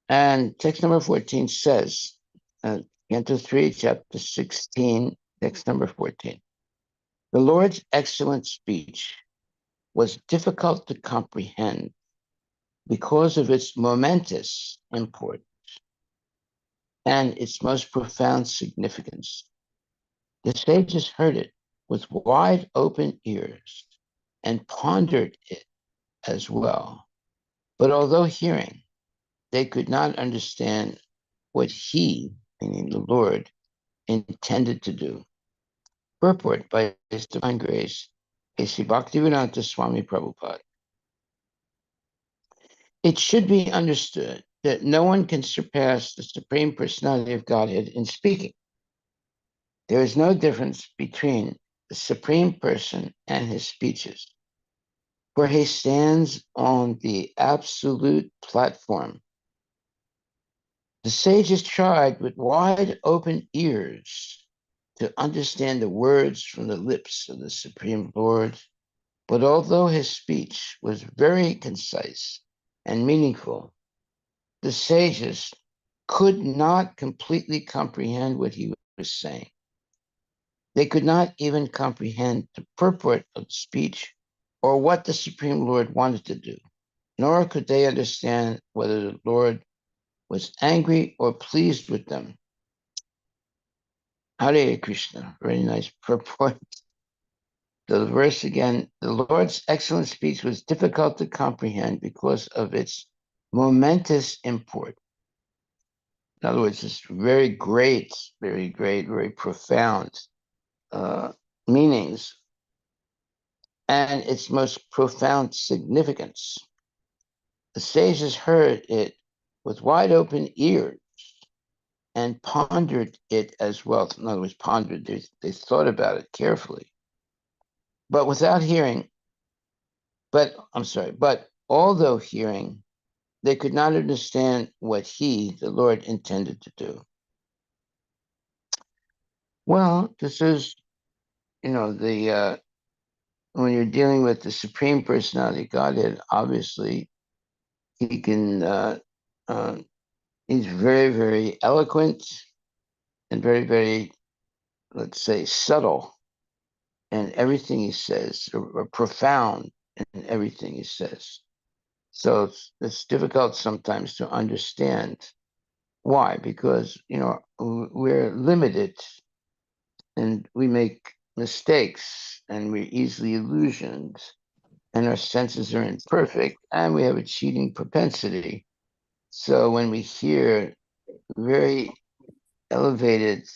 And text number 14 says, Canto 3, chapter 16, text number 14. The Lord's excellent speech was difficult to comprehend because of its momentous import and its most profound significance. The sages heard it with wide open ears and pondered it as well. But although hearing, they could not understand what he, meaning the Lord, intended to do. Purport by His Divine Grace, A.C. Bhaktivedanta Swami Prabhupada. It should be understood that no one can surpass the Supreme Personality of Godhead in speaking. There is no difference between the Supreme Person and his speeches, for he stands on the absolute platform. The sages tried with wide open ears to understand the words from the lips of the Supreme Lord, but although his speech was very concise and meaningful, the sages could not completely comprehend what he was saying. They could not even comprehend the purport of the speech or what the Supreme Lord wanted to do, nor could they understand whether the Lord was angry or pleased with them. Hare Krishna, very nice purport. The verse again, the Lord's excellent speech was difficult to comprehend because of its momentous import. In other words, it's very great, very profound meanings and its most profound significance. The sages heard it with wide open ears and pondered it as well. In other words, pondered, they thought about it carefully. But without hearing, but although hearing, they could not understand what he, the Lord, intended to do. Well, this is, when you're dealing with the Supreme Personality of Godhead, obviously, he can, he's very eloquent and very, let's say, subtle in everything he says, or profound in everything he says. So it's difficult sometimes to understand. Why? Because, we're limited and we make mistakes and we're easily illusioned and our senses are imperfect and we have a cheating propensity. So when we hear very elevated,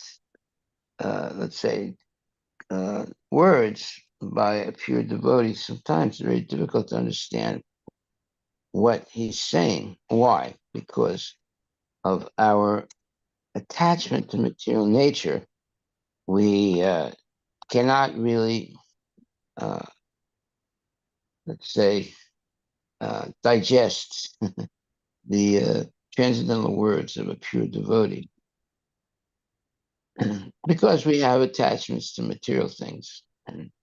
let's say, words by a pure devotee, sometimes it's very difficult to understand what he's saying. Why? Because of our attachment to material nature. We cannot really, let's say, digest the transcendental words of a pure devotee because we have attachments to material things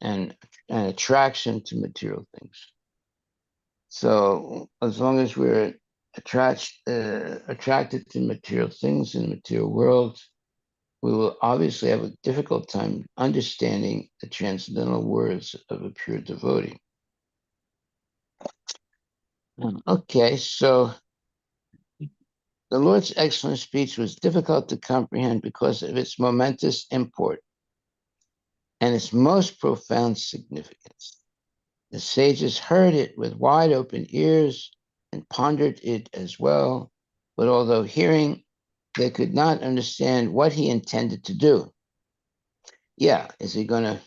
and attraction to material things. So as long as we're attracted to material things in the material world, we will obviously have a difficult time understanding the transcendental words of a pure devotee. Okay, so the Lord's excellent speech was difficult to comprehend because of its momentous import and its most profound significance. The sages heard it with wide open ears and pondered it as well, but although hearing, they could not understand what he intended to do. Yeah, is he going to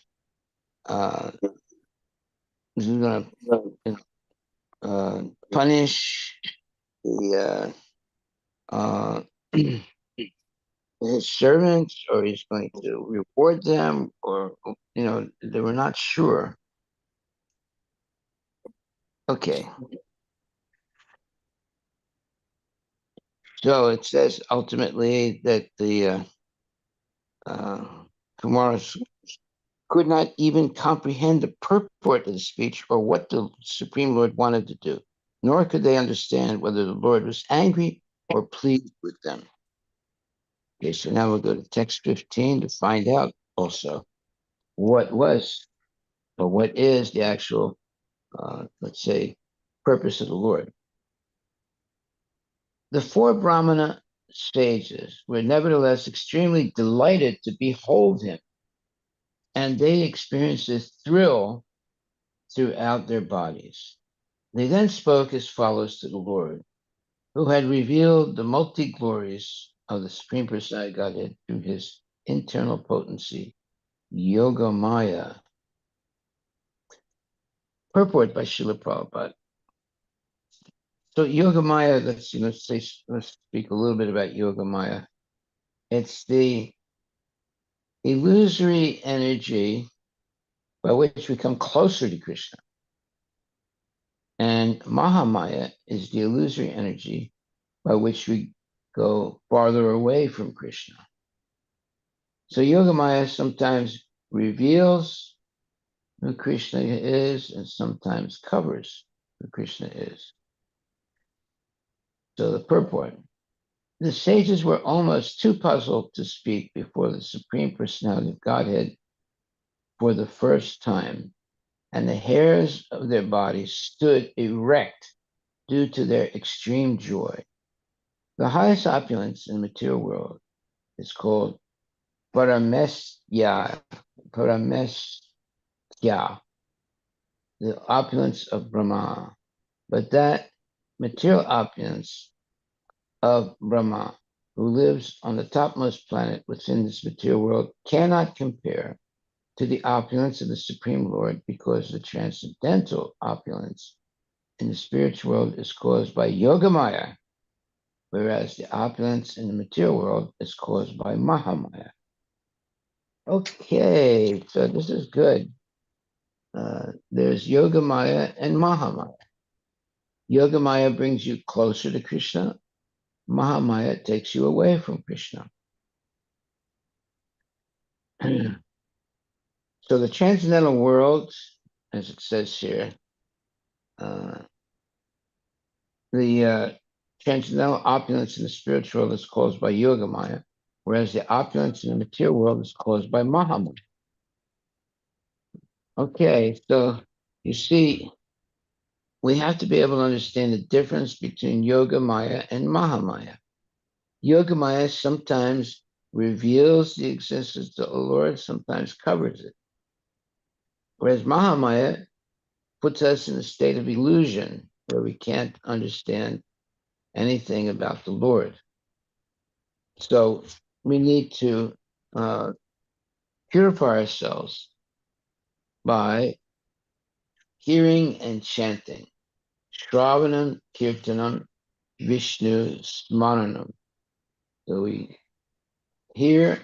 punish the his servants, or he's going to reward them, or they were not sure. Okay. So it says ultimately that the Kumaras could not even comprehend the purport of the speech or what the Supreme Lord wanted to do, nor could they understand whether the Lord was angry or pleased with them. Okay, so now we'll go to text 15 to find out also what was or what is the actual, let's say, purpose of the Lord. The four Brahmana sages were nevertheless extremely delighted to behold him, and they experienced a thrill throughout their bodies. They then spoke as follows to the Lord, who had revealed the multi-glories of the Supreme Personality Godhead through his internal potency, Yoga Maya. Purport by Srila Prabhupada. So Yoga Maya, let's speak a little bit about Yoga Maya. It's the illusory energy by which we come closer to Krishna. And Mahamaya is the illusory energy by which we go farther away from Krishna. So Yoga Maya sometimes reveals who Krishna is and sometimes covers who Krishna is. So the purport. The sages were almost too puzzled to speak before the Supreme Personality of Godhead for the first time, and the hairs of their bodies stood erect due to their extreme joy. The highest opulence in the material world is called Paramesya, the opulence of Brahma. But that material opulence of Brahma, who lives on the topmost planet within this material world, cannot compare to the opulence of the Supreme Lord, because the transcendental opulence in the spiritual world is caused by Yoga Maya, whereas the opulence in the material world is caused by Mahamaya. Okay, so this is good. There's Yoga Maya and Mahamaya. Yoga Maya brings you closer to Krishna. Mahamaya takes you away from Krishna. So the transcendental world, as it says here, the transcendental opulence in the spiritual world is caused by Yoga Maya, whereas the opulence in the material world is caused by Mahamaya. Okay, so you see, we have to be able to understand the difference between Yoga Maya and Mahamaya. Yoga Maya sometimes reveals the existence of the Lord, sometimes covers it. Whereas Mahamaya puts us in a state of illusion where we can't understand anything about the Lord. So we need to purify ourselves by hearing and chanting. Shravanam, Kirtanam, Vishnu, Smaranam. So we hear,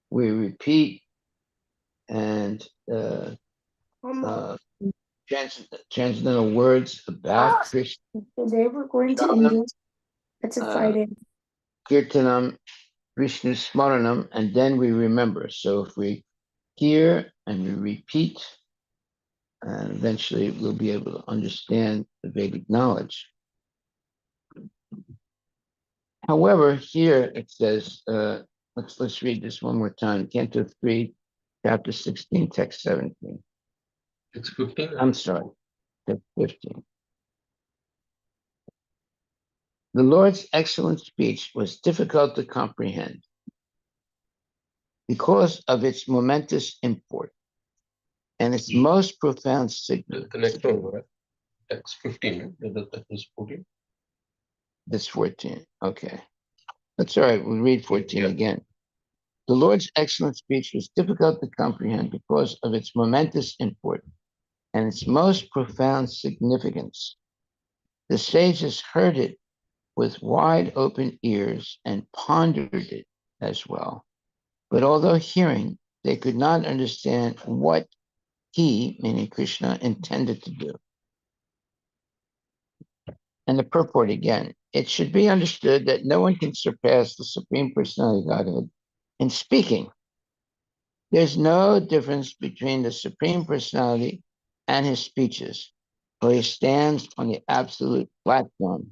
we repeat, and transcendental words about Krishna. Today we're going to India. It's a Friday. Kirtanam, Vishnu Smaranam, and then we remember. So if we hear and we repeat, and eventually we'll be able to understand the Vedic knowledge. However, here it says, let's read this one more time. Canto 3, chapter 16, text 17. It's 15. I'm sorry, text 15. The Lord's excellent speech was difficult to comprehend because of its momentous import and its most profound significance. The next one, text 15. That was 14. That's 14. Okay. That's all right. We'll read 14 again. The Lord's excellent speech was difficult to comprehend because of its momentous import and its most profound significance. The sages heard it with wide open ears and pondered it as well. But although hearing, they could not understand what he, meaning Krishna, intended to do. And the purport again, it should be understood that no one can surpass the Supreme Personality of Godhead in speaking. There's no difference between the Supreme Personality and his speeches, for he stands on the absolute platform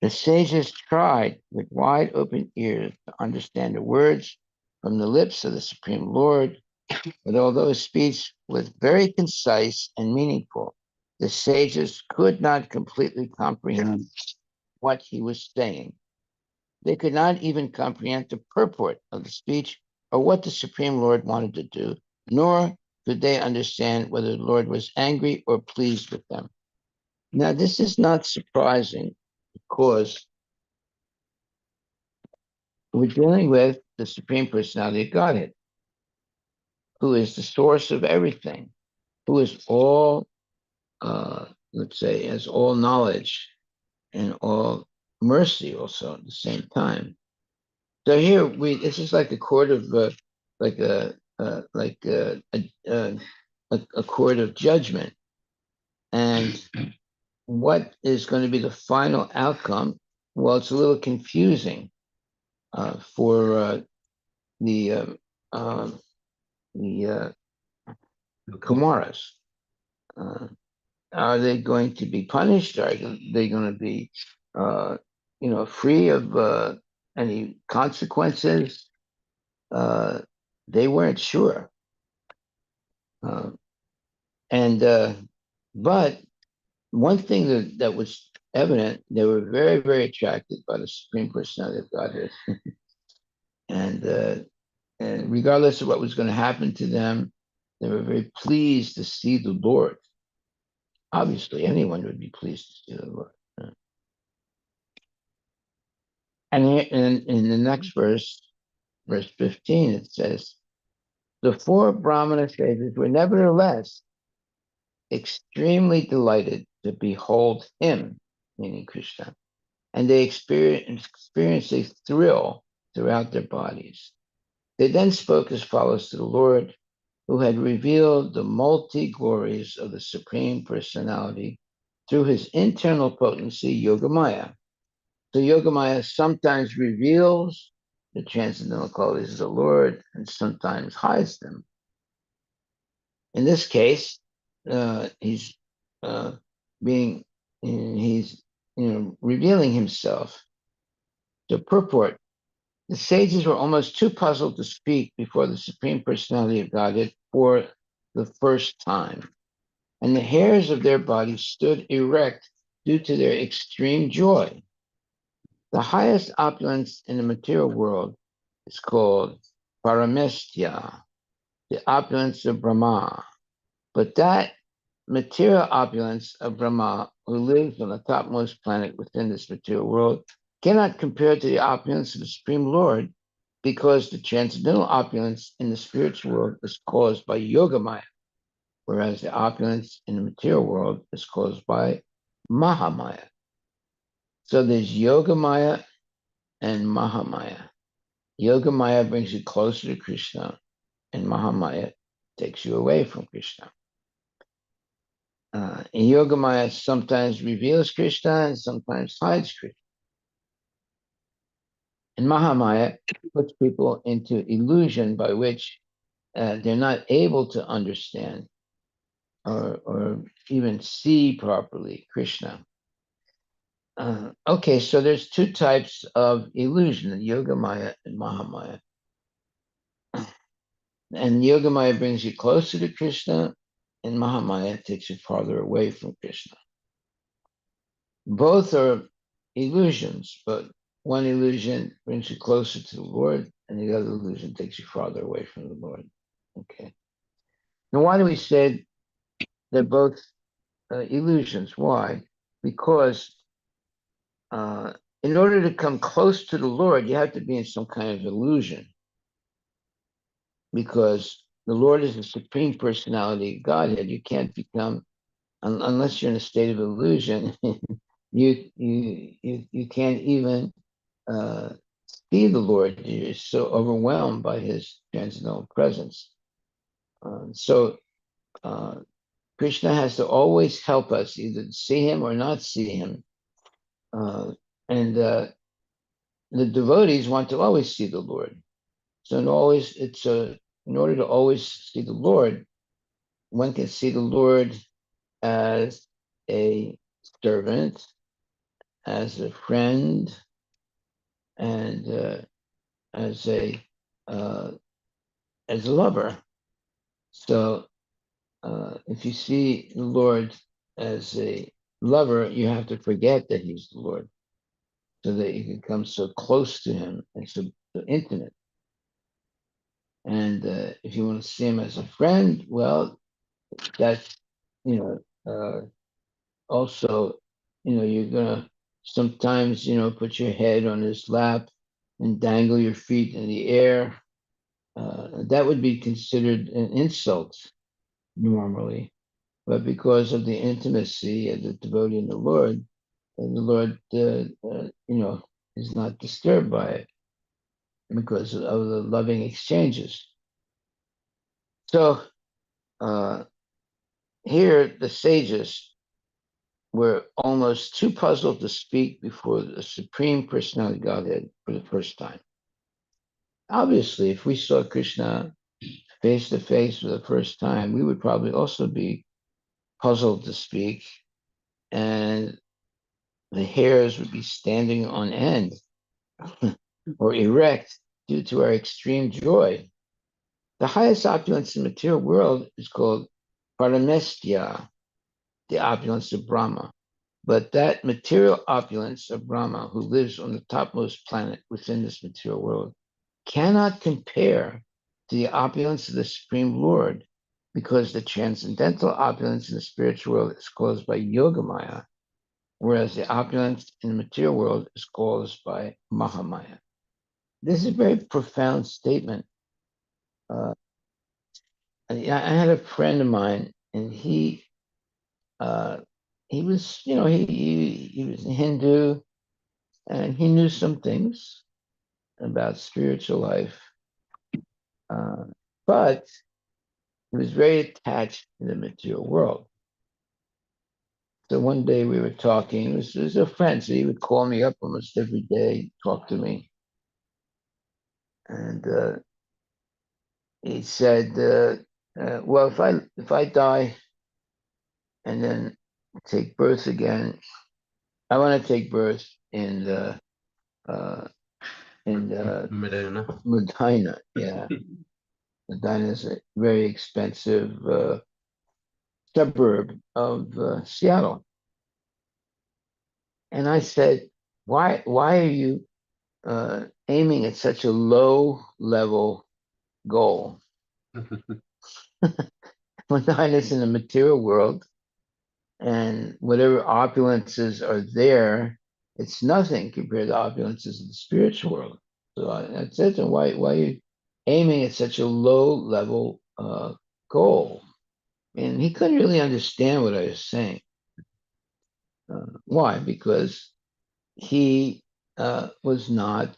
The sages tried with wide open ears to understand the words from the lips of the Supreme Lord, but although his speech was very concise and meaningful, the sages could not completely comprehend what he was saying. They could not even comprehend the purport of the speech or what the Supreme Lord wanted to do, nor could they understand whether the Lord was angry or pleased with them. Now, this is not surprising because we're dealing with the Supreme Personality of Godhead, who is the source of everything, who is all, let's say, has all knowledge and all mercy also at the same time. So here this is like a court of, like a, a court of judgment. And what is going to be the final outcome? Well, it's a little confusing for the uh, the Kumaras. Uh, are they going to be punished? Are they going to be, uh, free of any consequences? Uh, they weren't sure, uh, and but one thing that was evident, they were very, very attracted by the Supreme Personality of Godhead, and regardless of what was going to happen to them, they were very pleased to see the Lord. Obviously, anyone would be pleased to see the Lord. And in the next verse, verse 15, it says, the four Brahmana sages were nevertheless extremely delighted to behold him, meaning Krishna, and they experienced a thrill throughout their bodies. They then spoke as follows to the Lord, who had revealed the multi-glories of the Supreme Personality through his internal potency, Yogamaya. So Yogamaya sometimes reveals the transcendental qualities of the Lord and sometimes hides them. In this case, he's being he's revealing himself. The purport: the sages were almost too puzzled to speak before the Supreme Personality of Godhead for the first time, and the hairs of their bodies stood erect due to their extreme joy. The highest opulence in the material world is called paramestya, the opulence of Brahma. But that material opulence of Brahma, who lives on the topmost planet within this material world, cannot compare to the opulence of the Supreme Lord, because the transcendental opulence in the spiritual world is caused by Yogamaya, whereas the opulence in the material world is caused by Mahamaya. So there's Yogamaya and Mahamaya. Yogamaya brings you closer to Krishna, and Mahamaya takes you away from Krishna. In Yogamaya, sometimes reveals Krishna and sometimes hides Krishna. And Mahamaya puts people into illusion by which they're not able to understand or even see properly Krishna. Okay, so there's two types of illusion, Yogamaya and Mahamaya. And Yogamaya brings you closer to Krishna, and Mahamaya takes you farther away from Krishna. Both are illusions, but one illusion brings you closer to the Lord, and the other illusion takes you farther away from the Lord. Okay. Now, why do we say they're both illusions? Why? Because in order to come close to the Lord, you have to be in some kind of illusion, because the Lord is the Supreme Personality of Godhead. You can't become, unless you're in a state of illusion, you can't even see the Lord. You're so overwhelmed by his transcendental presence. So Krishna has to always help us either see him or not see him. And the devotees want to always see the Lord. So in order to always see the Lord, one can see the Lord as a servant, as a friend and as a uh, as a lover. So if you see the Lord as a lover, you have to forget that He's the Lord, so that you can come so close to Him and so intimate. And if you want to see Him as a friend, well, that's you know also you're gonna sometimes put your head on His lap and dangle your feet in the air. That would be considered an insult normally. But because of the intimacy of the devotee and the Lord, is not disturbed by it because of the loving exchanges. So uh, here, the sages were almost too puzzled to speak before the Supreme Personality of Godhead for the first time. Obviously, if we saw Krishna face to face for the first time, we would probably also be puzzled to speak, and the hairs would be standing on end or erect due to our extreme joy. The highest opulence in the material world is called paramestya, the opulence of Brahma. But that material opulence of Brahma, who lives on the topmost planet within this material world, cannot compare to the opulence of the Supreme Lord, because the transcendental opulence in the spiritual world is caused by Yogamaya, whereas the opulence in the material world is caused by Mahamaya. This is a very profound statement. Uh, I had a friend of mine, and he was, he was a Hindu, and he knew some things about spiritual life, uh, but he was very attached to the material world. So one day we were talking. It was a friend, so he would call me up almost every day, talk to me, and he said, "Well, if I die and then take birth again, I want to take birth in the uh, Medina. Medina." Yeah, Medina is a very expensive suburb of Seattle. And I said, why are you aiming at such a low level goal? Medina is in the material world, and whatever opulences are there, it's nothing compared to opulences of the spiritual world. So I said to him, why are you aiming at such a low level goal? And he couldn't really understand what I was saying. Why? Because he was not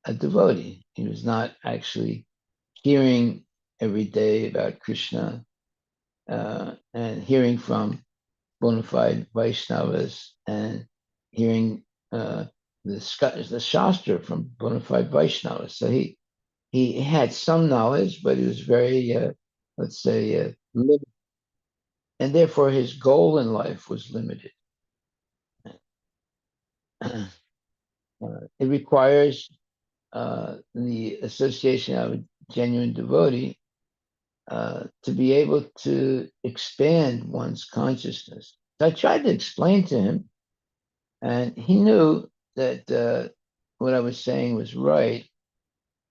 a devotee. He was not actually hearing every day about Krishna and hearing from bona fide Vaishnavas and hearing the Shastra from bona fide Vaishnavas. So he had some knowledge, but he was very, let's say, limited. And therefore his goal in life was limited. It requires the association of a genuine devotee to be able to expand one's consciousness. So I tried to explain to him, and he knew that what I was saying was right,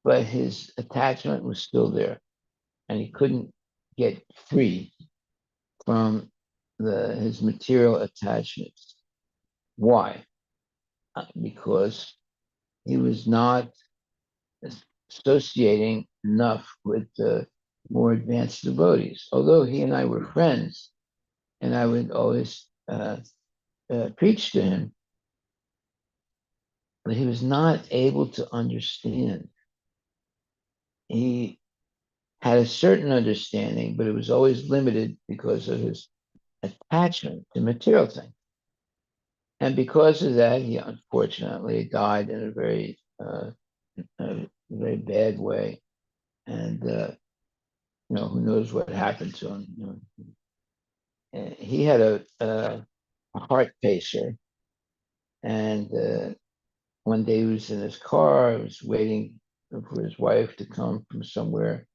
but his attachment was still there, and he couldn't get free from his material attachments. Why? Because he was not associating enough with more advanced devotees. Although he and I were friends, and I would always preach to him, but he was not able to understand. He had a certain understanding, but it was always limited because of his attachment to material things. And because of that, he unfortunately died in a very bad way. And who knows what happened to him? He had a heart pacer, And one day he was in his car, he was waiting for his wife to come from somewhere.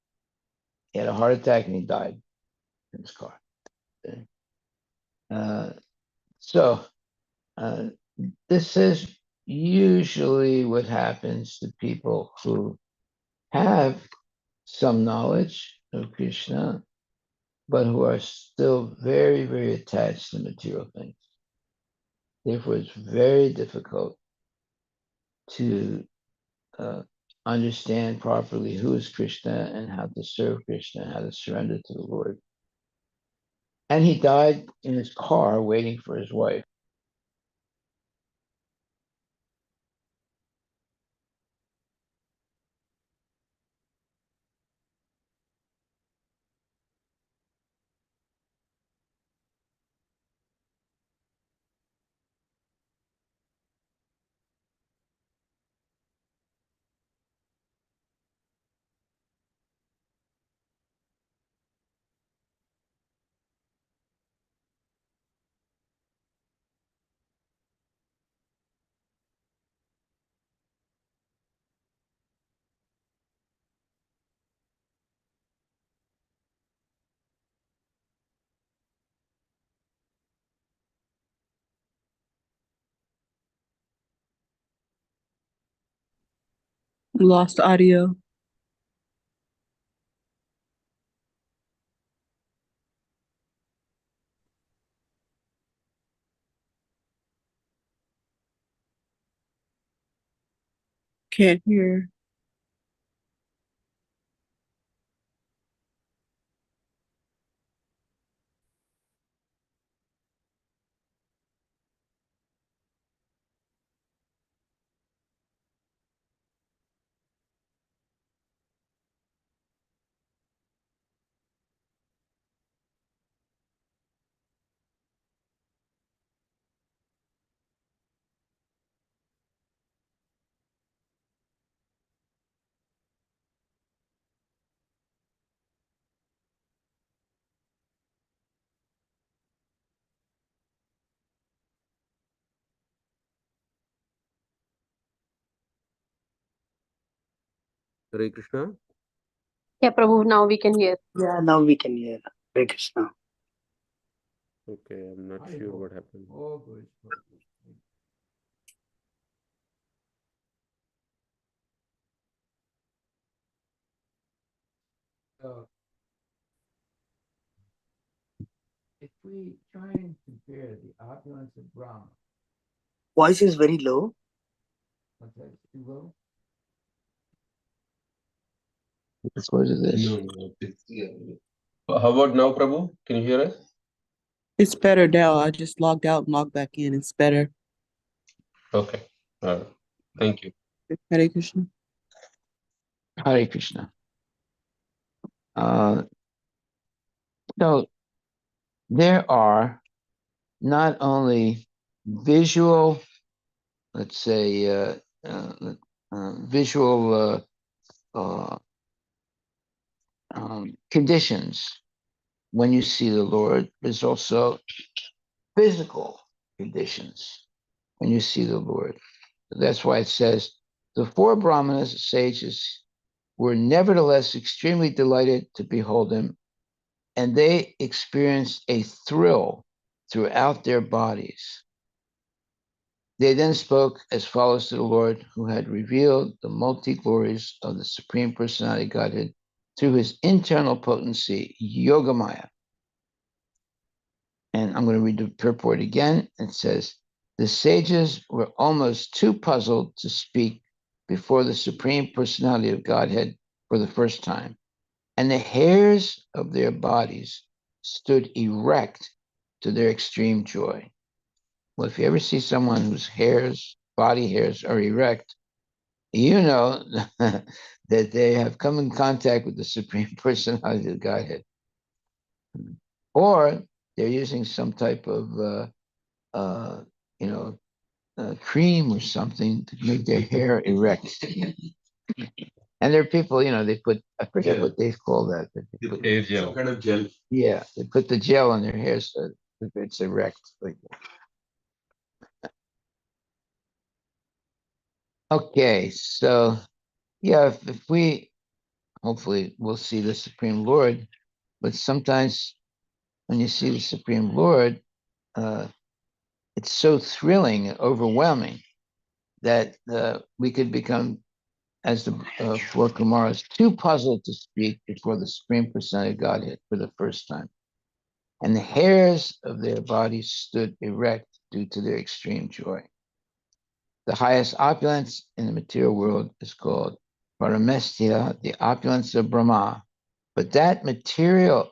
He had a heart attack and he died in his car. Uh, so uh, this is usually what happens to people who have some knowledge of Krishna, but who are still very, very attached to material things. Therefore, it's very difficult to understand properly who is Krishna and how to serve Krishna, how to surrender to the Lord. And he died in his car waiting for his wife. We lost audio. Can't hear. Hare Krishna. Yeah, Prabhu, now we can hear. Yeah, now we can hear. Hare Krishna. Okay, I'm not sure what happened. So if we try and compare the opulence of Brahma, Voice is very low. what's that, too low? Let's go to this. No, how about now, Prabhu? Can you hear us? It's better now. I just logged out and logged back in. It's better. Okay. Thank you. Hare Krishna. Hare Krishna. So there are not only visual, let's say, visual conditions when you see the Lord. There's also physical conditions when you see the Lord. That's why it says the four Brahmanas, sages, were nevertheless extremely delighted to behold him, and they experienced a thrill throughout their bodies. They then spoke as follows to the Lord, who had revealed the multi-glories of the Supreme Personality Godhead through his internal potency, Yogamaya. And I'm going to read the purport again. It says, the sages were almost too puzzled to speak before the Supreme Personality of Godhead for the first time, and the hairs of their bodies stood erect to their extreme joy. Well, if you ever see someone whose body hairs are erect, you know that they have come in contact with the Supreme Personality of Godhead. Or they're using some type of, cream or something to make their hair erect. And there are people, they put, I forget what they call that. They put, Hair gel. Some kind of gel. yeah, they put the gel in their hair so it's erect. Like that. Okay, so yeah, if we hopefully we'll see the Supreme Lord, but sometimes when you see the Supreme Lord, uh, it's so thrilling and overwhelming that we could become, as the four Kumaras, too puzzled to speak before the Supreme Personality of Godhead for the first time. And the hairs of their bodies stood erect due to their extreme joy. The highest opulence in the material world is called Paramestya, the opulence of Brahma. But that material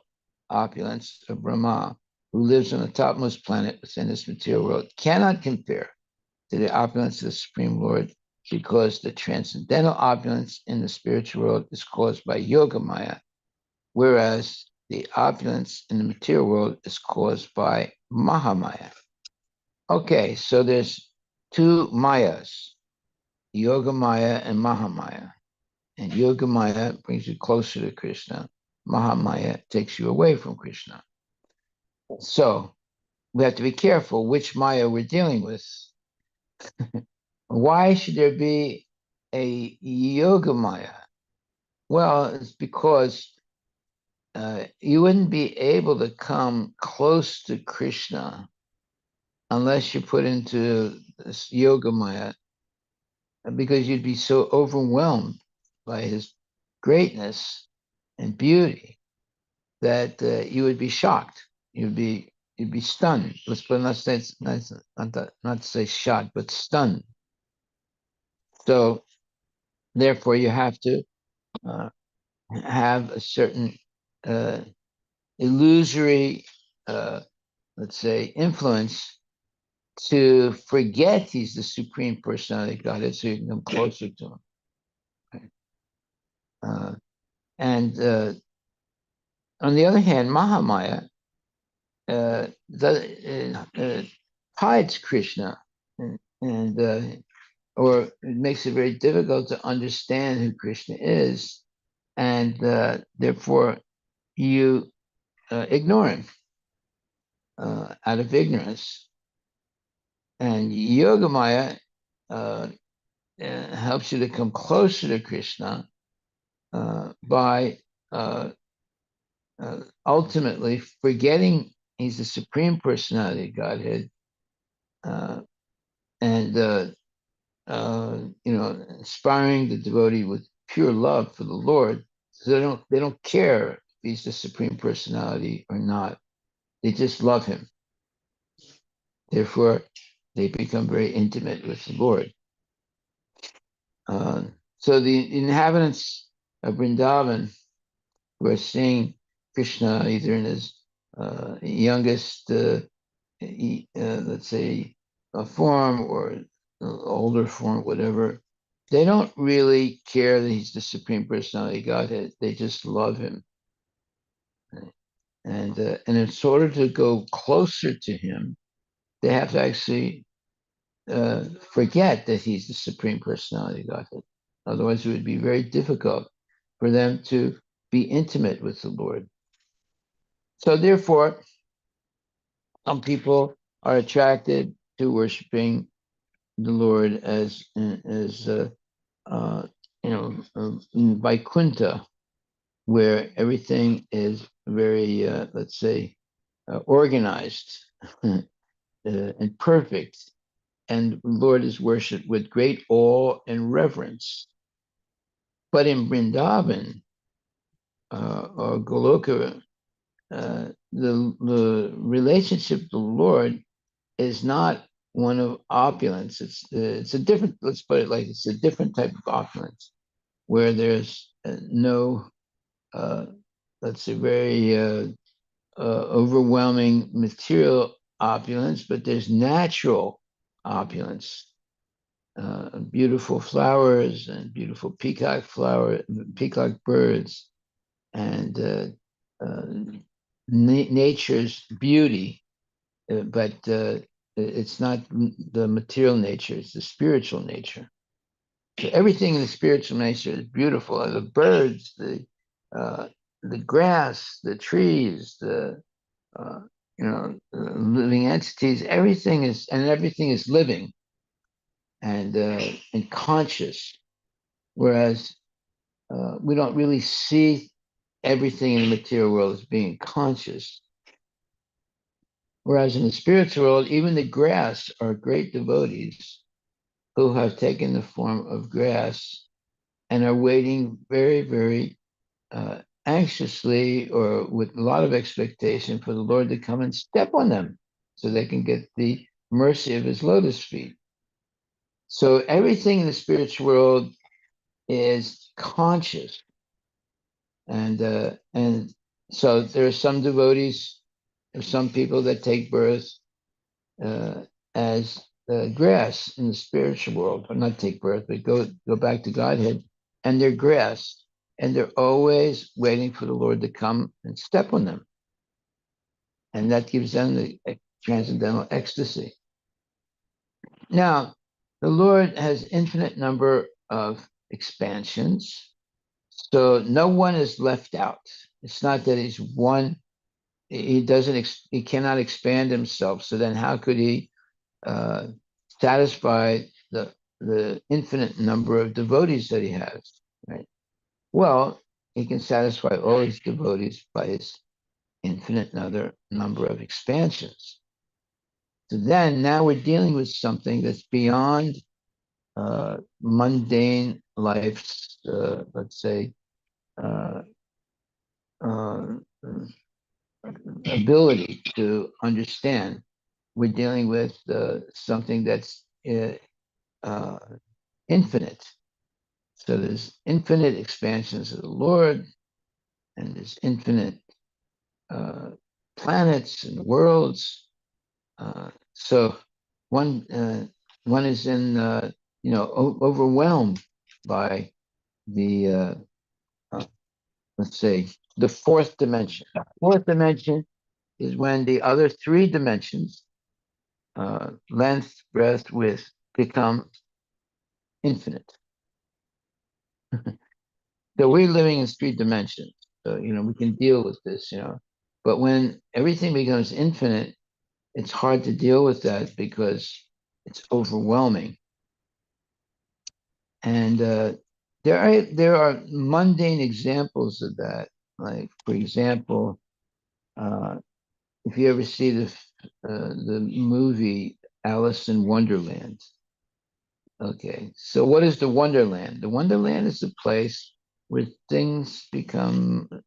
opulence of Brahma, who lives on the topmost planet within this material world, cannot compare to the opulence of the Supreme Lord, because the transcendental opulence in the spiritual world is caused by Yoga Maya, whereas the opulence in the material world is caused by Mahamaya. Okay, so there's two Mayas, Yoga Maya and Mahamaya. And Yoga Maya brings you closer to Krishna. Mahamaya takes you away from Krishna. So we have to be careful which Maya we're dealing with. Why should there be a Yoga Maya? Well, it's because you wouldn't be able to come close to Krishna unless you put into this Yoga Maya, because you'd be so overwhelmed by his greatness and beauty that you would be shocked. You'd be stunned. Let's put not say not to say shocked, but stunned. So therefore, you have to uh, have a certain uh, illusory, let's say, influence to forget he's the Supreme Personality of Godhead, so you can come closer to him. Okay? And on the other hand, Mahamaya hides Krishna, and or it makes it very difficult to understand who Krishna is, and therefore you ignore him out of ignorance. And Yogamaya helps you to come closer to Krishna by ultimately forgetting he's the Supreme Personality of Godhead, and inspiring the devotee with pure love for the Lord. So they don't care if he's the Supreme Personality or not. They just love him. Therefore, they become very intimate with the Lord. So the inhabitants of Vrindavan who are seeing Krishna either in his youngest, let's say, form, or older form, whatever, they don't really care that he's the Supreme Personality of Godhead. They just love him. And in order to go closer to him, they have to actually forget that he's the Supreme Personality of Godhead. Otherwise, it would be very difficult for them to be intimate with the Lord. So therefore, some people are attracted to worshiping the Lord as in Vaikuntha, where everything is very, let's say, organized and perfect, and the Lord is worshipped with great awe and reverence. But in Vrindavan or Goloka, the relationship to the Lord is not one of opulence. It's a different. Let's put it like it's a different type of opulence, where there's no, let's say, very overwhelming material opulence, but there's natural opulence. Beautiful flowers and beautiful peacock birds, and nature's beauty, but it's not the material nature, it's the spiritual nature. So everything in the spiritual nature is beautiful. The birds, the grass, the trees, the living entities, everything is living. and conscious, whereas we don't really see everything in the material world as being conscious. Whereas in the spiritual world, even the grass are great devotees who have taken the form of grass and are waiting very, very anxiously or with a lot of expectation for the Lord to come and step on them so they can get the mercy of his lotus feet. So everything in the spiritual world is conscious. And so there are some devotees, there's some people that take birth as grass in the spiritual world, or not take birth, but go back to Godhead, and they're grass, and they're always waiting for the Lord to come and step on them, and that gives them the transcendental ecstasy. Now, the Lord has infinite number of expansions, so no one is left out. It's not that he's one. He doesn't. He cannot expand himself. So then, how could he satisfy the infinite number of devotees that he has? Right. Well, he can satisfy all his devotees by his infinite number of expansions. So then, now we're dealing with something that's beyond mundane life's, let's say, uh, uh, ability to understand. We're dealing with something that's infinite. So there's infinite expansions of the Lord, and there's infinite planets and worlds. So one is in overwhelmed by the let's say the fourth dimension. Fourth dimension is when the other three dimensions, length, breadth, width, become infinite. So we're living in three dimensions. So, we can deal with this, But when everything becomes infinite, it's hard to deal with that because it's overwhelming. And there are mundane examples of that. Like, for example, if you ever see the movie Alice in Wonderland. Okay, so what is the Wonderland? The Wonderland is a place where things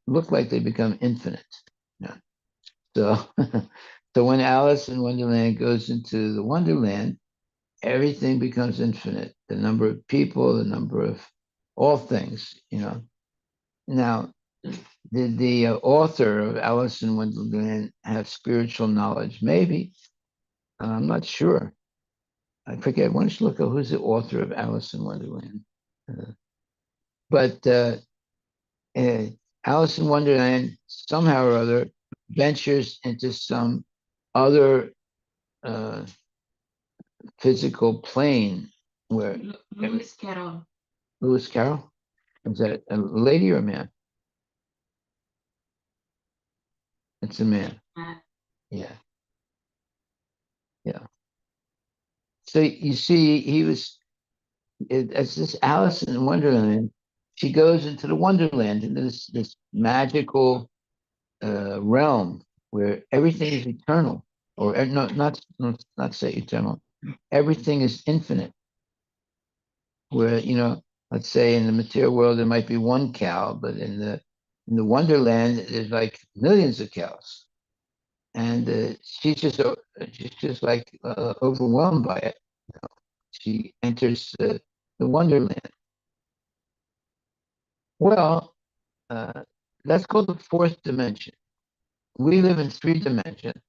look like they become infinite. Yeah. So, so when Alice in Wonderland goes into the Wonderland, everything becomes infinite. The number of people, the number of all things. Now, did the author of Alice in Wonderland have spiritual knowledge? Maybe. I'm not sure. I forget. Why don't you look at who's the author of Alice in Wonderland? But Alice in Wonderland, somehow or other, ventures into some other physical plane where Lewis Carroll. Lewis Carroll, is that a lady or a man? It's a man. Yeah. Yeah. So you see, as this Alice in Wonderland, she goes into the Wonderland, into this magical realm where everything is eternal, or no, not say eternal. Everything is infinite. Where let's say in the material world there might be one cow, but in the Wonderland there's like millions of cows, and she's just like overwhelmed by it. She enters the Wonderland. Well, that's called the fourth dimension. We live in three dimensions,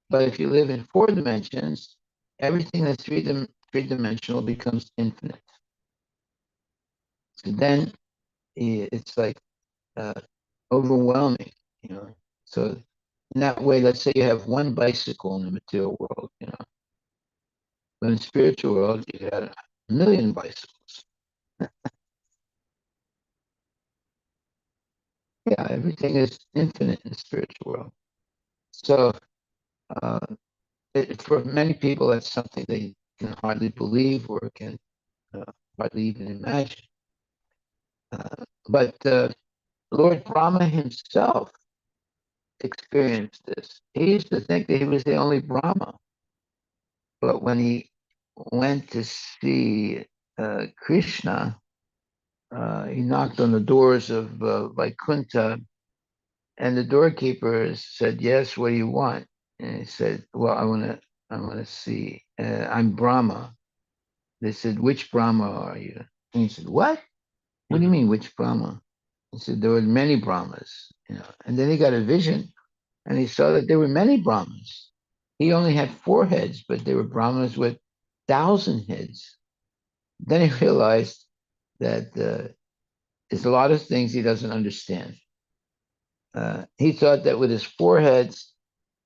but if you live in four dimensions, everything that's three-dimensional becomes infinite. So then it's like overwhelming, So in that way, let's say you have one bicycle in the material world, But in the spiritual world, you got a million bicycles. Yeah, everything is infinite in the spiritual world. So for many people, that's something they can hardly believe or can hardly even imagine. But Lord Brahma himself experienced this. He used to think that he was the only Brahma, but when he went to see Krishna, he knocked on the doors of Vaikuntha, and the doorkeeper said, "Yes, what do you want?" And he said, "Well, I want to see. I'm Brahma." They said, "Which Brahma are you?" And he said, "What? What do you mean, which Brahma?" He said, "There were many Brahmas, you know." And then he got a vision, and he saw that there were many Brahmas. He only had 4 heads, but there were Brahmas with 1,000 heads. Then he realized that there's a lot of things he doesn't understand. He thought that with his 4 heads,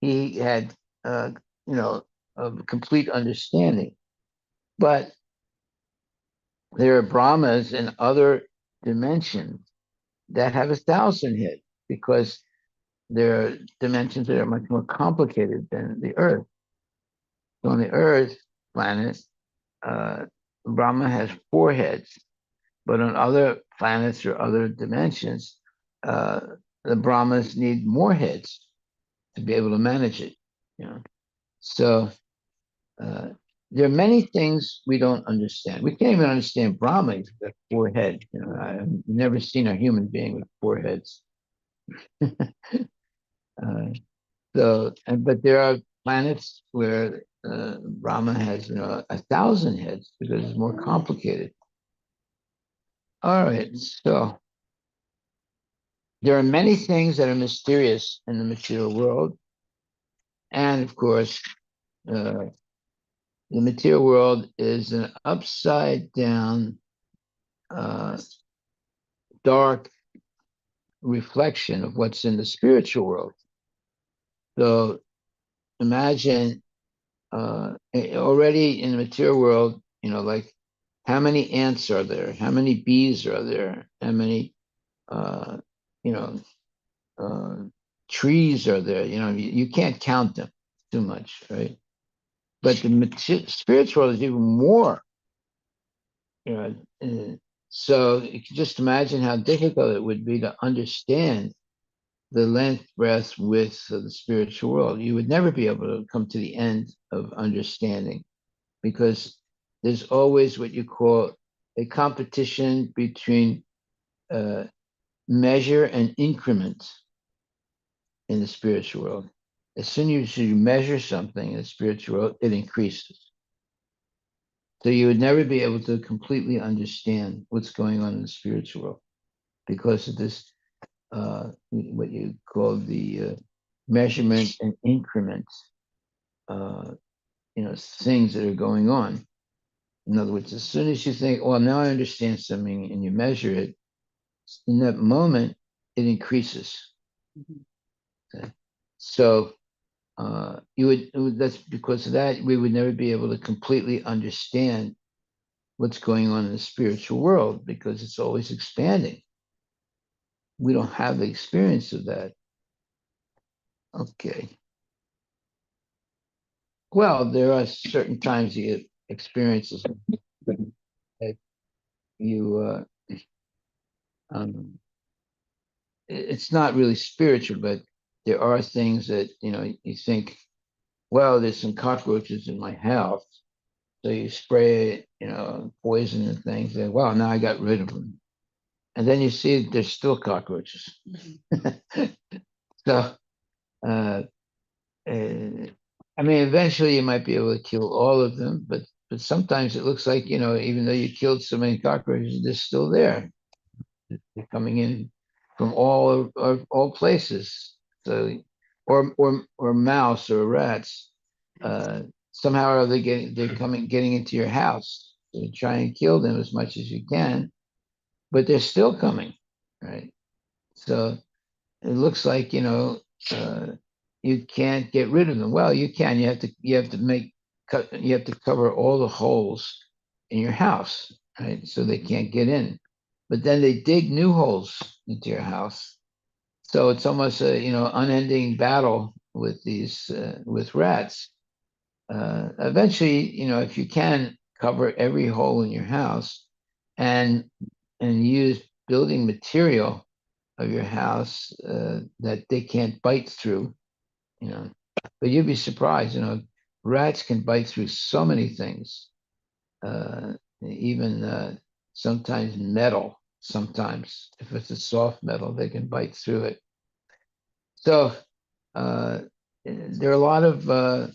he had, you know, a complete understanding. But there are Brahmas in other dimensions that have 1,000 heads because there are dimensions that are much more complicated than the Earth. So on the Earth planet, Brahma has 4 heads, but on other planets or other dimensions, uh, the Brahmas need more heads to be able to manage it. You know, so uh, there are many things we don't understand. We can't even understand Brahma with got 4 heads. You know, I've never seen a human being with 4 heads. uh, but there are planets where Brahma has, you know, 1,000 heads because it's more complicated. All right, so there are many things that are mysterious in the material world, and of course, the material world is an upside down, dark reflection of what's in the spiritual world. So imagine already in the material world, you know, like how many ants are there? How many bees are there? How many, uh, you know, uh, trees are there? You know, you can't count them too much, right? But the spiritual world is even more, you know. So you can just imagine how difficult it would be to understand the length, breadth, width of the spiritual world. You would never be able to come to the end of understanding because there's always what you call a competition between measure and increment in the spiritual world. As soon as you measure something in the spiritual world, it increases. So you would never be able to completely understand what's going on in the spiritual world because of this, what you call the measurement and increment, you know, things that are going on. In other words, as soon as you think, well, now I understand something and you measure it, in that moment, it increases. Okay? So that's because of that, we would never be able to completely understand what's going on in the spiritual world because it's always expanding. We don't have the experience of that. Okay. Well, there are certain times you get experiences that you, it's not really spiritual, but there are things that, you know, you think, well, there's some cockroaches in my house. So you spray, you know, poison and things, and well, now I got rid of them. And then you see there's still cockroaches. So, uh, I mean, eventually you might be able to kill all of them, but sometimes it looks like, you know, even though you killed so many cockroaches, they're still there. They're coming in from all places. So, or mouse or rats. Somehow or other getting into your house. So you try and kill them as much as you can, but they're still coming, right? So it looks like, you know, you can't get rid of them. Well, you can. You have to you have to cover all the holes in your house, right? So they can't get in. But then they dig new holes into your house. So it's almost a, you know, unending battle with these with rats. Eventually, if you can cover every hole in your house and use building material of your house that they can't bite through, but you'd be surprised, rats can bite through so many things, even sometimes metal. Sometimes, if it's a soft metal, they can bite through it. So there are a lot of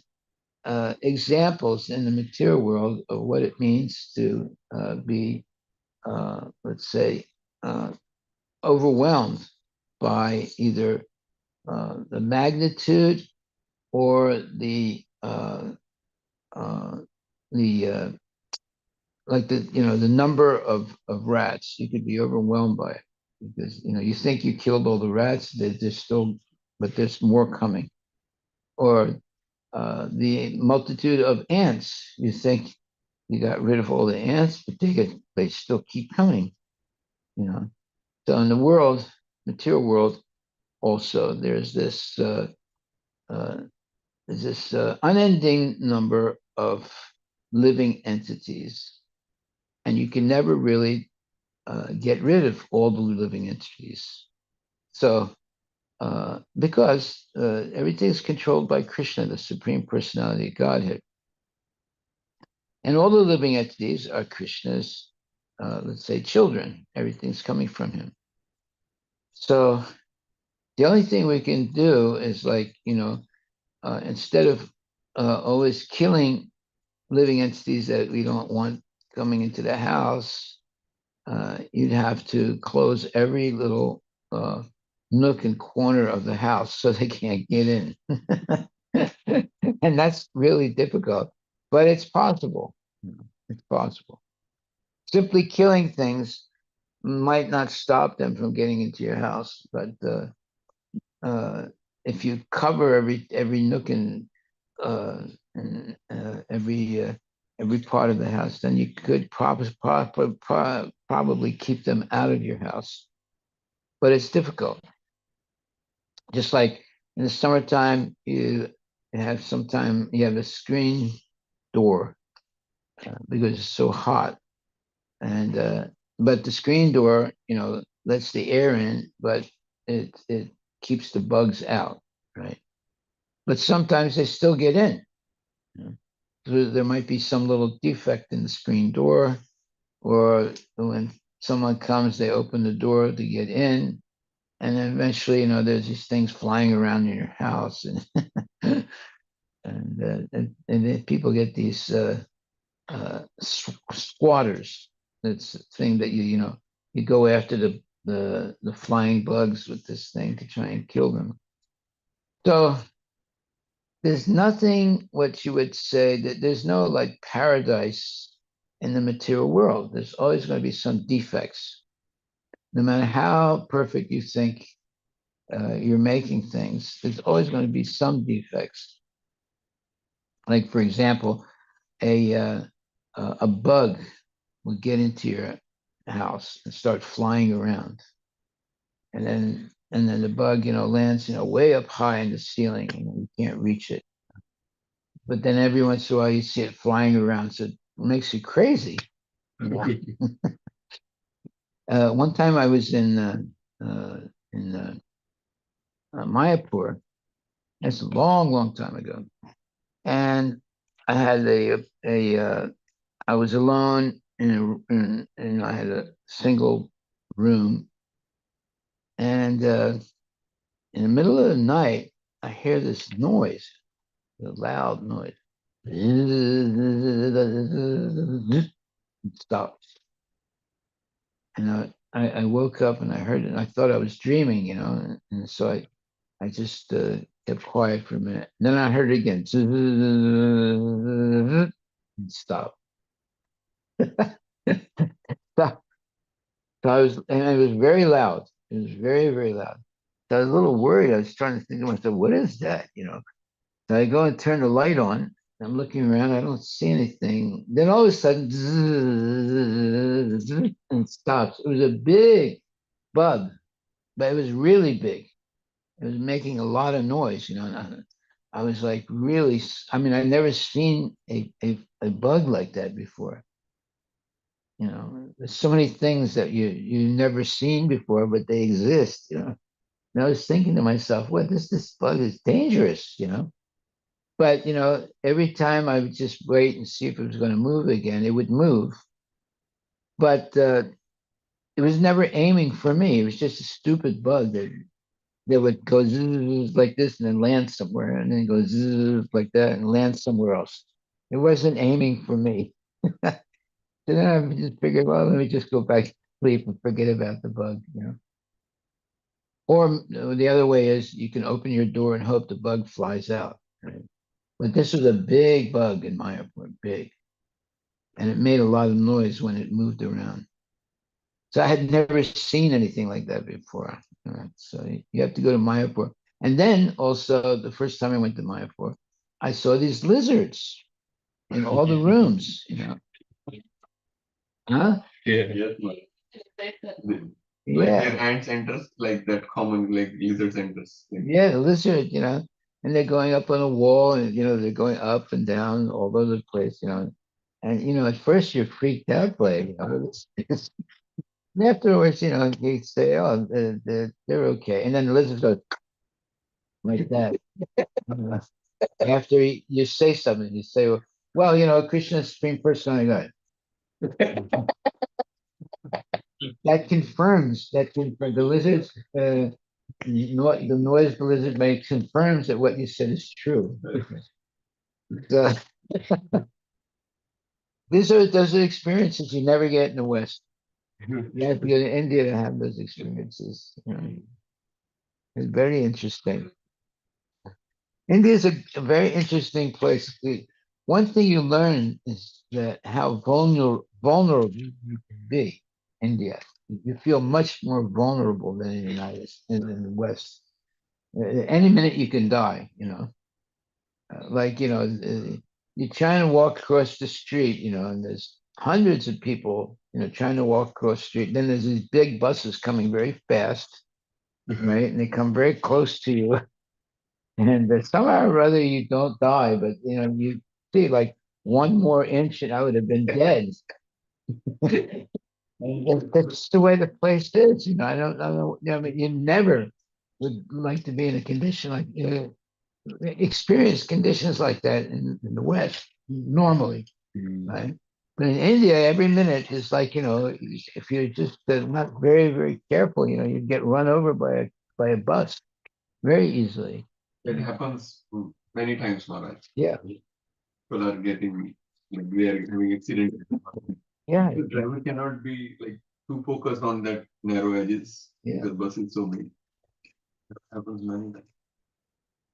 examples in the material world of what it means to be, let's say, overwhelmed by either the magnitude or the like the number of rats. You could be overwhelmed by it because you think you killed all the rats. There's still, but there's more coming. Or the multitude of ants. You think you got rid of all the ants, but they still keep coming. So in the world, material world, also uh, there's this unending number of living entities, and you can never really get rid of all the living entities. So because everything is controlled by Krishna, the Supreme Personality of Godhead. And all the living entities are Krishna's, let's say, children. Everything's coming from him. So the only thing we can do is instead of always killing living entities that we don't want coming into the house, you'd have to close every little nook and corner of the house so they can't get in. And that's really difficult, but it's possible. It's possible. Simply killing things might not stop them from getting into your house, but if you cover every nook and every part of the house, then you could probably keep them out of your house. But it's difficult. Just like in the summertime, you have a screen door because it's so hot, and but the screen door, lets the air in, but it keeps the bugs out, right? But sometimes they still get in. So there might be some little defect in the screen door, or when someone comes, they open the door to get in, and then eventually, there's these things flying around in your house, and and then people get these squatters. That's the thing that you go after the flying bugs with this thing to try and kill them. So there's nothing what you would say that there's no like paradise in the material world. There's always going to be some defects. No matter how perfect you think you're making things, there's always going to be some defects. Like, for example, a bug would get into your house and start flying around, and then the bug, lands, way up high in the ceiling, and you can't reach it. But then every once in a while, you see it flying around, so it makes you crazy. One time I was in Mayapur. That's a long, long time ago, and I had I was alone and I had a single room, and in the middle of the night, I hear this noise, a loud noise. It stops, and I woke up and I heard it, and I thought I was dreaming, and so I just kept quiet for a minute. Then I heard it again. And stopped. Stop. And it was very loud. It was very, very loud. So I was a little worried. I was trying to think to myself, what is that? So I go and turn the light on. I'm looking around. I don't see anything. Then all of a sudden, and it stops. It was a big bug, but it was really big. It was making a lot of noise, I was like really, I mean, I'd never seen a bug like that before. You know, there's so many things that you've never seen before, but they exist, you know. And I was thinking to myself, well, this bug is dangerous, you know. But you know, every time I would just wait and see if it was going to move again, it would move. But it was never aiming for me. It was just a stupid bug that would go zzz like this and then land somewhere, and then go zzz like that and land somewhere else. It wasn't aiming for me. So then I just figured, well, let me just go back to sleep and forget about the bug, you know. Or the other way is you can open your door and hope the bug flies out. Right? But this was a big bug in Mayapur, big. And it made a lot of noise when it moved around. So I had never seen anything like that before. So you have to go to Mayapur. And then also, the first time I went to Mayapur, I saw these lizards in all the rooms, you know. Huh? Yeah. Yes, man. Like Yeah. their ant centers, like that common like lizard centers. Like, Yeah, the lizard, you know, and they're going up on a wall and, you know, they're going up and down all over the place, you know. And, you know, at first you're freaked out by it, you know. And afterwards, you know, you say, oh, they're okay. And then the lizard goes like that. After you say something, you say, well, you know, Krishna is Supreme Personality of God. That confirms the lizards, the noise the lizard makes confirms that what you said is true. So, those are experiences you never get in the West. You have to go to India to have those experiences. You know. It's very interesting. India is a very interesting place. One thing you learn is that how vulnerable you can be. India, you feel much more vulnerable than in the in the West. Any minute you can die. You know, like you know, you're trying to walk across the street. You know, and there's hundreds of people. You know, trying to walk across the street. Then there's these big buses coming very fast, right? And they come very close to you. And somehow or other you don't die, but you know, you see like one more inch and I would have been dead. And that's the way the place is, you know. I don't know. I mean, you never would like to be in a condition like experience conditions like that in the West normally, right? But in India, every minute is like you know, if you're just not very careful, you know, you get run over by a bus very easily. that happens many times, Maharaj. Yeah, People are getting like we are having accidents. yeah. The driver cannot be like too focused on that narrow edges. Yeah. The bus is so big. It happens many times.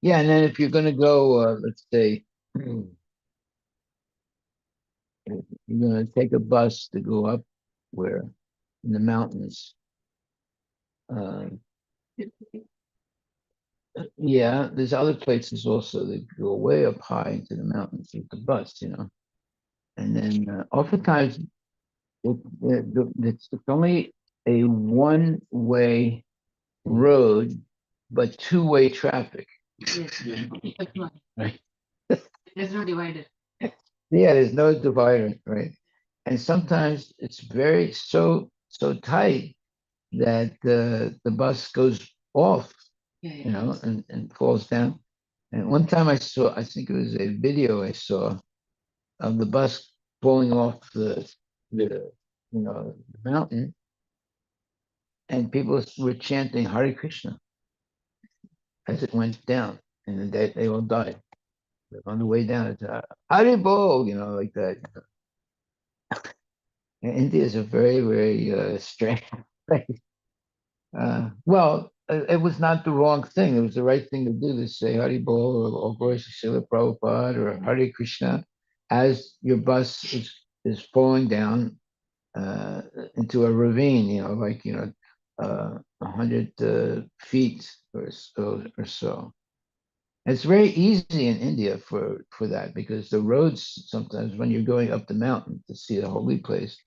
Yeah, and then if you're going to go, let's say, you're going to take a bus to go up where in the mountains. Uh, yeah, there's other places also that go way up high into the mountains with the bus, you know. And then oftentimes it's only a one-way road, but two-way traffic. Right? There's no divider. Yeah, there's no divider, right? And sometimes it's very so tight that the bus goes off, you know, and falls down. And one time I saw, I think it was a video I saw of the bus falling off the you know the mountain, and people were chanting Hare Krishna as it went down, and they all died on the way down. It's Hare Bol, you know, like that. And India is a very strange place. Well, it was not the wrong thing. It was the right thing to do to say Hari Bol or Glory to Srila Prabhupada or Hare Krishna as your bus is falling down into a ravine, you know, like, you know, 100 feet or so. It's very easy in India for that because the roads sometimes when you're going up the mountain to see the holy place,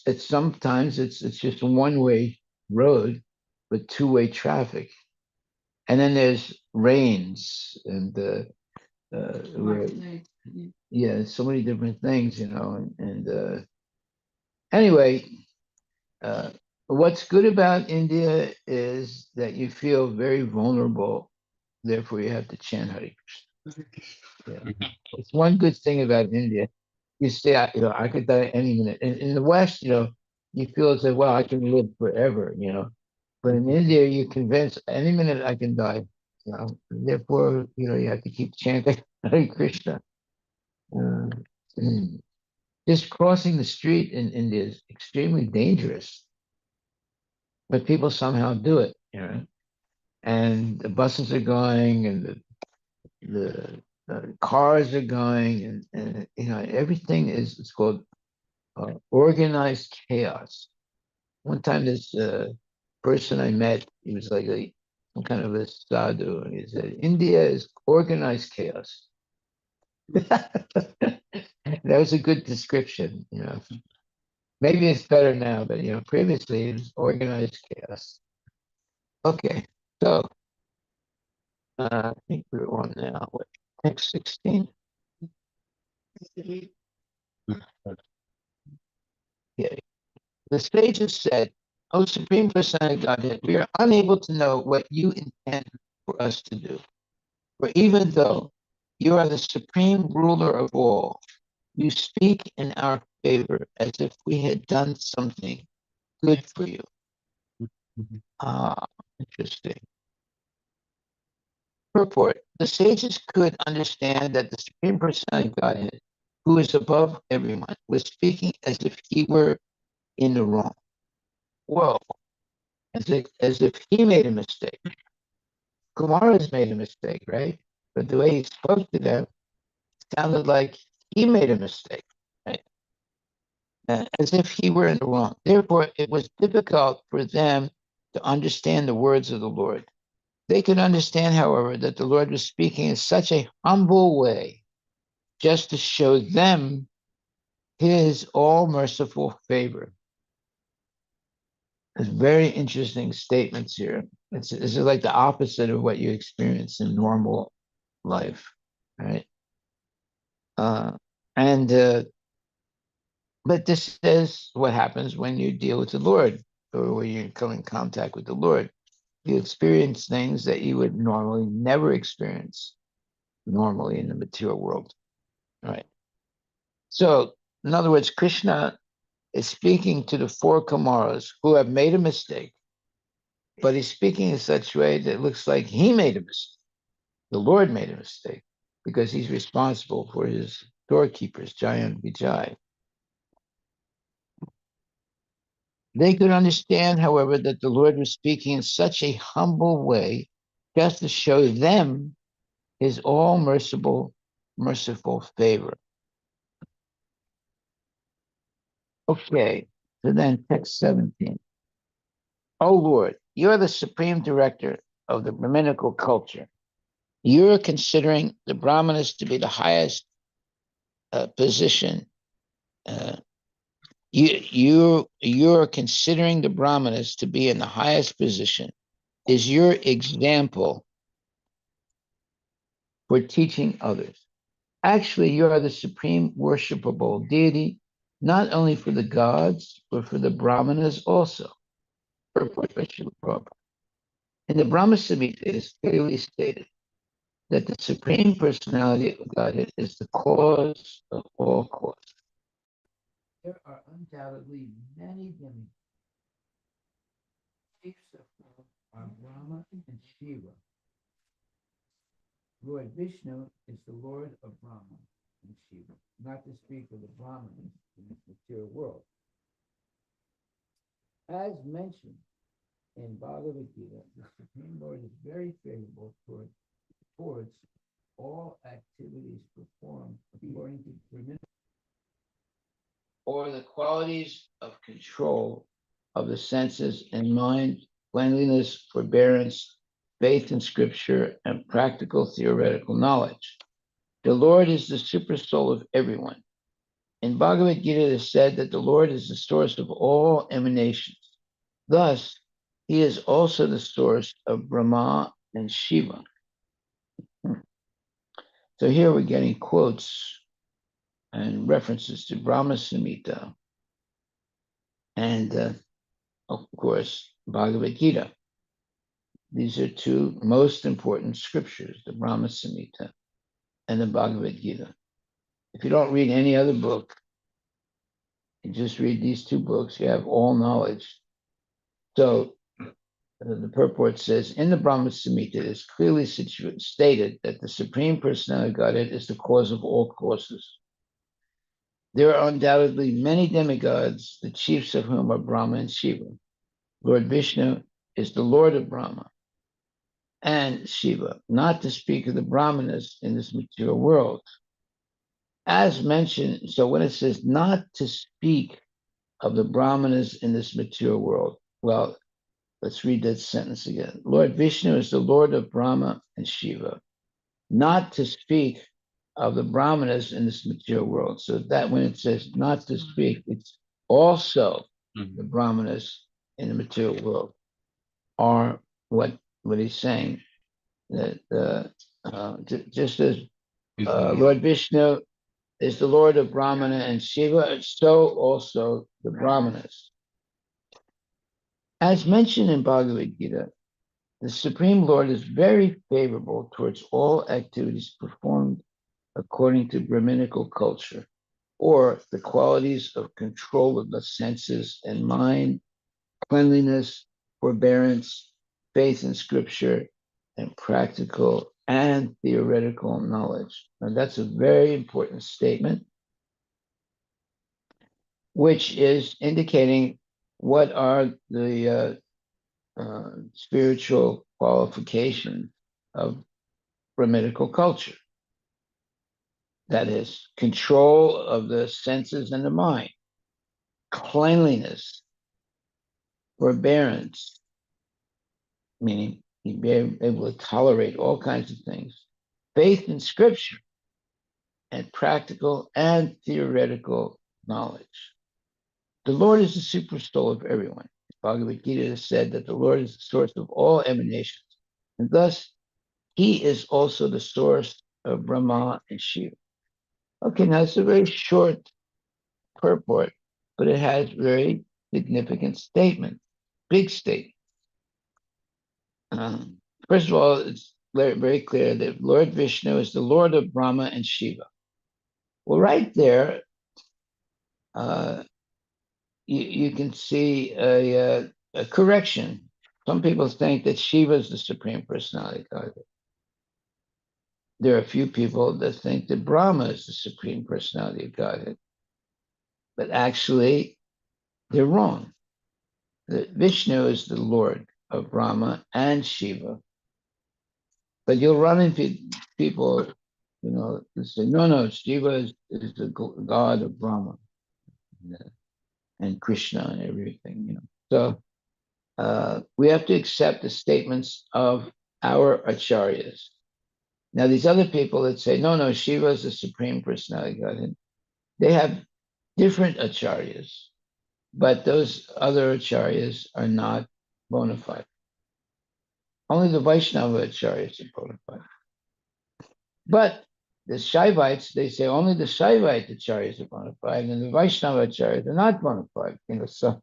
it's sometimes it's just a one-way road with two-way traffic. And then there's rains and where, yeah, so many different things, you know. And anyway, what's good about India is that you feel very vulnerable. Therefore, you have to chant Hare Krishna. Yeah. It's one good thing about India. You say, you know, I could die any minute. In the West, you know, you feel as if, well, I can live forever, you know. But in India, you're convinced any minute I can die. You know, therefore, you know, you have to keep chanting Hare Krishna. Uh, mm. Just crossing the street in India is extremely dangerous, but people somehow do it, you know. And the buses are going, and the cars are going, and you know, everything is, it's called organized chaos. One time, this person I met, he was like some kind of a sadhu, and he said, India is organized chaos. That was a good description, you know. Maybe it's better now, but you know, previously it was organized chaos. Okay, so I think we're on now. What, next 16? Yeah. The sages said, O Supreme Personality of Godhead, we are unable to know what you intend for us to do. For even though you are the supreme ruler of all, you speak in our favor as if we had done something good for you. Ah, interesting. Purport. The sages could understand that the Supreme Personality of Godhead, who is above everyone, was speaking as if he were in the wrong. Whoa. As if he made a mistake. Kumara's made a mistake, right? But the way he spoke to them sounded like he made a mistake, right? As if he were in the wrong. Therefore, it was difficult for them to understand the words of the Lord. They could understand, however, that the Lord was speaking in such a humble way, just to show them his all merciful favor. There's very interesting statements here. It's like the opposite of what you experience in normal life, right? Uh, and but this is what happens when you deal with the Lord, or when you come in contact with the Lord. You experience things that you would normally never experience normally in the material world, right? So, in other words, Krishna is speaking to the four Kumaras who have made a mistake, but he's speaking in such a way that it looks like he made a mistake. The Lord made a mistake because he's responsible for his doorkeepers, Jai and Vijay. They could understand, however, that the Lord was speaking in such a humble way just to show them his all merciful favor. Okay, so then text 17. O Lord, you're the supreme director of the Brahminical culture. You're considering the Brahmanas to be the highest position. You're considering the Brahmanas to be in the highest position. Is your example for teaching others. Actually, you are the supreme worshipable deity, not only for the gods, but for the Brahmanas also. Purport by Srila Prabhupada. In the Brahma Samhita, it is clearly stated that the Supreme Personality of Godhead is the cause of all causes. There are undoubtedly many demigods. Chiefs of all are Brahma and Shiva. Lord Vishnu is the Lord of Brahma and Shiva, not to speak of the Brahmanas in this material world. As mentioned in Bhagavad Gita, the Supreme Lord is very favorable towards all activities performed according to Brahminical or the qualities of control of the senses and mind, cleanliness, forbearance, faith in scripture, and practical theoretical knowledge. The Lord is the super soul of everyone. In Bhagavad Gita, it is said that the Lord is the source of all emanations. Thus, he is also the source of Brahma and Shiva. So here we're getting quotes and references to Brahma Samhita and, of course, Bhagavad Gita. These are two most important scriptures, the Brahma Samhita and the Bhagavad Gita. If you don't read any other book, you just read these two books, you have all knowledge. So the purport says, in the Brahma Samhita, it is clearly stated that the Supreme Personality of Godhead is the cause of all causes. There are undoubtedly many demigods, the chiefs of whom are Brahma and Shiva. Lord Vishnu is the Lord of Brahma and Shiva, not to speak of the Brahmanas in this material world. As mentioned, so when it says not to speak of the Brahmanas in this material world, well, let's read that sentence again. Lord Vishnu is the Lord of Brahma and Shiva, not to speak of the Brahmanas in this material world. So that when it says not to speak, it's also the Brahmanas in the material world are what he's saying. That just as Lord Vishnu is the Lord of Brahmana and Shiva, so also the Brahmanas. As mentioned in Bhagavad Gita, the Supreme Lord is very favorable towards all activities performed according to Brahminical culture, or the qualities of control of the senses and mind, cleanliness, forbearance, faith in scripture, and practical and theoretical knowledge. Now, that's a very important statement, which is indicating what are the spiritual qualifications of Brahminical culture. That is, control of the senses and the mind, cleanliness, forbearance, meaning you be able to tolerate all kinds of things, faith in scripture, and practical and theoretical knowledge. The Lord is the super soul of everyone. Bhagavad Gita has said that the Lord is the source of all emanations, and thus he is also the source of Brahma and Shiva. Okay, now it's a very short purport, but it has very significant statements, big statements. First of all, it's very, very clear that Lord Vishnu is the Lord of Brahma and Shiva. Well, right there, you can see a correction. Some people think that Shiva is the Supreme Personality of Godhead. There are a few people that think that Brahma is the Supreme Personality of Godhead. But actually, they're wrong. That Vishnu is the Lord of Brahma and Shiva. But you'll run into people, who say, no, Shiva is the God of Brahma and Krishna and everything, So we have to accept the statements of our acharyas. Now, these other people that say, no, Shiva is the Supreme Personality of Godhead, they have different acharyas, but those other acharyas are not bona fide. Only the Vaishnava acharyas are bona fide. But the Shaivites, they say only the Shaivite acharyas are bona fide, and the Vaishnava acharyas are not bona fide. So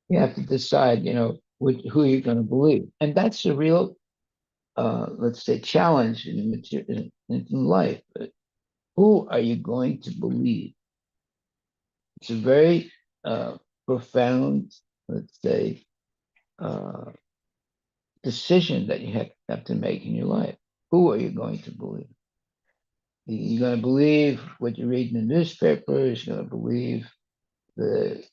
you have to decide, who you're going to believe, and that's a real, let's say, challenge in life. Who are you going to believe? It's a very profound, let's say, decision that you have to make in your life. Who are you going to believe? You're going to believe what you read in the newspapers. You're going to believe the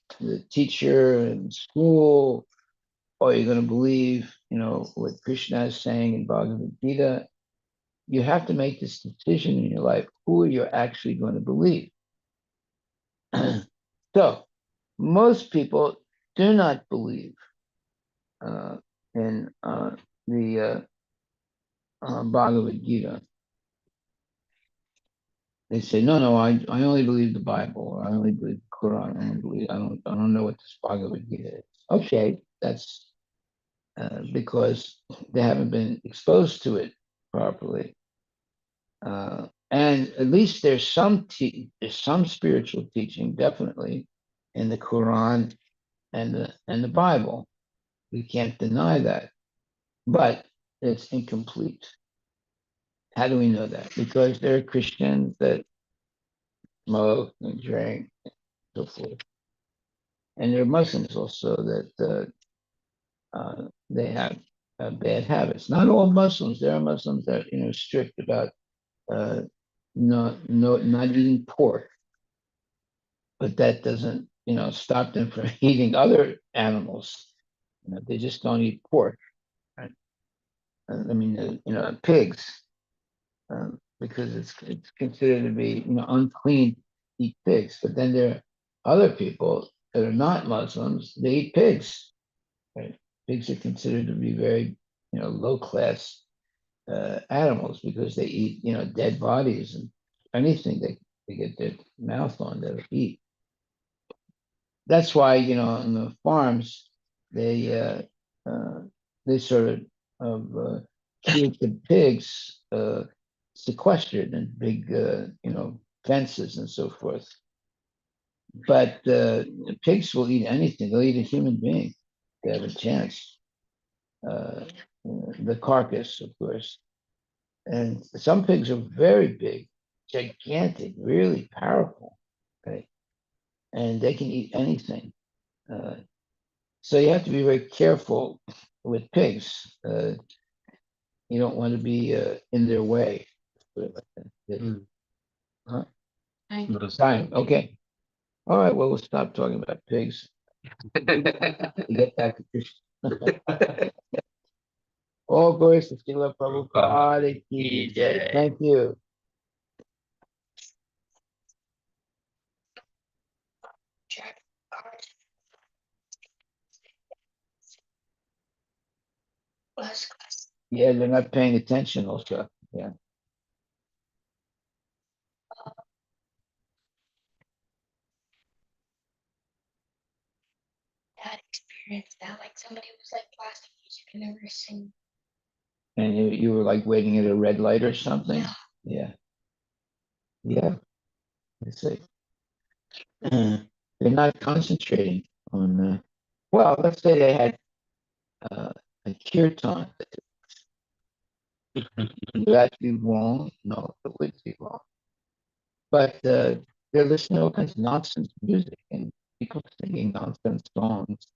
teacher in school, or you're going to believe, what Krishna is saying in Bhagavad Gita. You have to make this decision in your life. Who are you actually going to believe? So, most people do not believe in the Bhagavad Gita. They say, no, I only believe the Bible, or I only believe the Quran. I don't know what this Bhagavad Gita is. Okay, that's because they haven't been exposed to it properly. And at least there's some spiritual teaching, definitely, in the Quran and the Bible. We can't deny that, but it's incomplete. How do we know that? Because there are Christians that smoke and drink and so forth, and there are Muslims also that they have bad habits. Not all Muslims. There are Muslims that strict about not eating pork, but that doesn't stop them from eating other animals. They just don't eat pork. Right? I mean, pigs, because it's considered to be unclean to eat pigs. But then there are other people that are not Muslims. They eat pigs. Right? Pigs are considered to be very low class animals because they eat dead bodies and anything they get their mouth on they'll eat. That's why in the farms they sort of keep the pigs sequestered in big fences and so forth. But pigs will eat anything. They'll eat a human being. They have a chance. The carcass, of course. And some pigs are very big, gigantic, really powerful. Okay, and they can eat anything. So you have to be very careful with pigs. You don't want to be in their way. Put it like that. Huh? Time. Okay. All right. Well, we'll stop talking about pigs. Get back to Krishna. All glories to Srila Prabhupada ki jai. Thank you. Yeah, they're not paying attention also. Yeah. That experience that like somebody was like blasting music and they were singing. And you were like waiting at a red light or something? Yeah. Yeah. I see. They're not concentrating on, well, let's say they had a kirtan. Would that be wrong? No, it would be wrong. But they're listening to all kinds of nonsense music and people singing nonsense songs.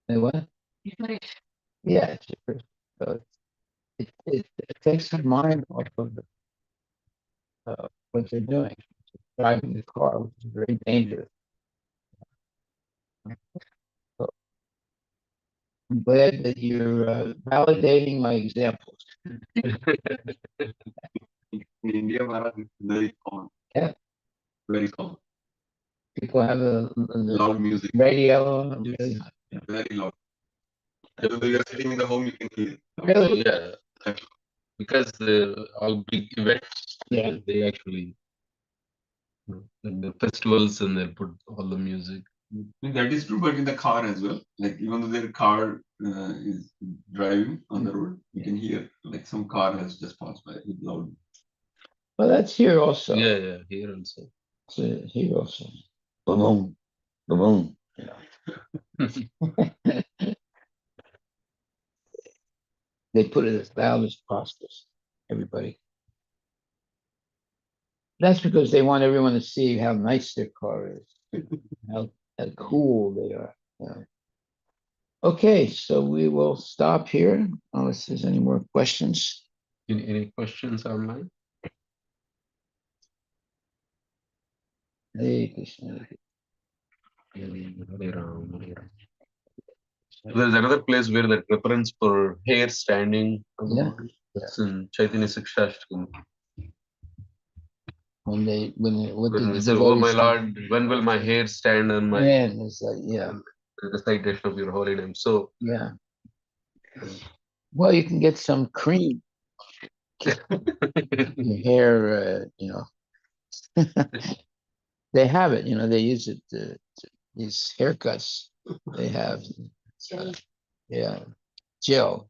And what? Yeah, it's different. So it takes their mind off of what they're doing, driving the car, which is very dangerous. So I'm glad that you're validating my examples. In India, Maharaj, it's very common. Yeah. Very common. People have a Loud music. radio. Yes. Really, Very loud. Even though you're sitting in the home, you can hear. really? Yeah, because all big events, Yeah. they actually, like the festivals, and they put all the music. That is true, but in the car as well. Like even though their car is driving on the road, you can hear like some car has just passed by with loud. Well, that's here also. Yeah, yeah, here also. So here also. Boom, boom. They put it as loud as possible. Everybody. That's because they want everyone to see how nice their car is, how cool they are. Yeah. Okay, so we will stop here unless there's any more questions. Any questions online? Hey, Krishna. Hare Ram, Hare Ram. There's another place where that reference for hair standing on the Yeah. body. That's in Chaitanya Sikshashtakam. What did When the they say, "Oh my devotees Lord, when will my hair stand on my Yeah, it's like, yeah, recitation of your holy name?" So, yeah. Well, you can get some cream. Your hair, they have it, they use it, these haircuts they have. Yeah. Jill.